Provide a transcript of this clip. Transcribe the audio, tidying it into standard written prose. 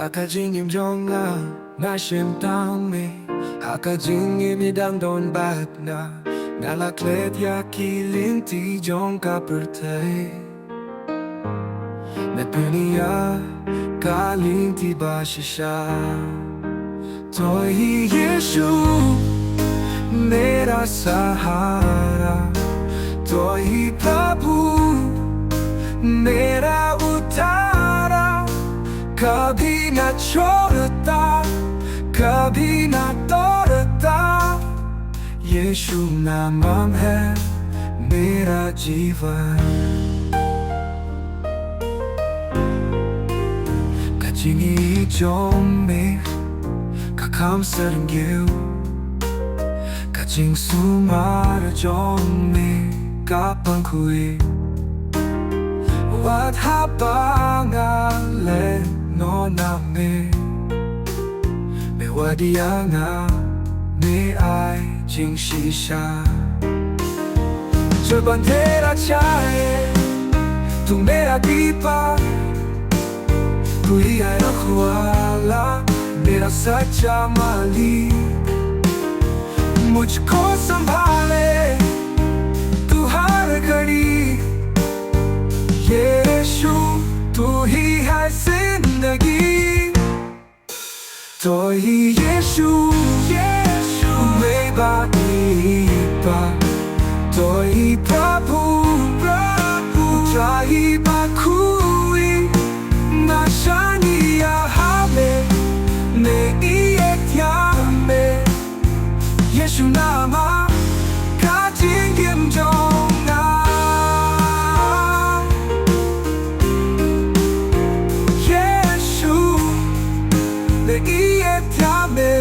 Akajing im jonga na shem tame Akajing im idang don bat na Nalaklet ya kilinti jong kapertay Nepenia kalinti bashisha Toi Hi Yeshu Mera sahara Toi Hi Prabhu Mera utara Kabhi na chhodta Kabhi na todta Yeshu नाम है मेरा जीवन Kajingi jome kakam serengeu Kajing sumar jome kapang kui Wat habangale no name Me wadianga me ai jing shisha Jab andhera chahe tu mera deepa Tu hi hai रखवाला मेरा सच्चा मालिक मुझको संभाले तू हर घड़ी यीशु तू ही है जिंदगी Toi Hi Yeshu मेरा Deepa Toi Hi Prabhu Trahi bakui Nashaniya hame Neiyethyame Yeshu nama Kajingim jonga Yeshu Neiyethyame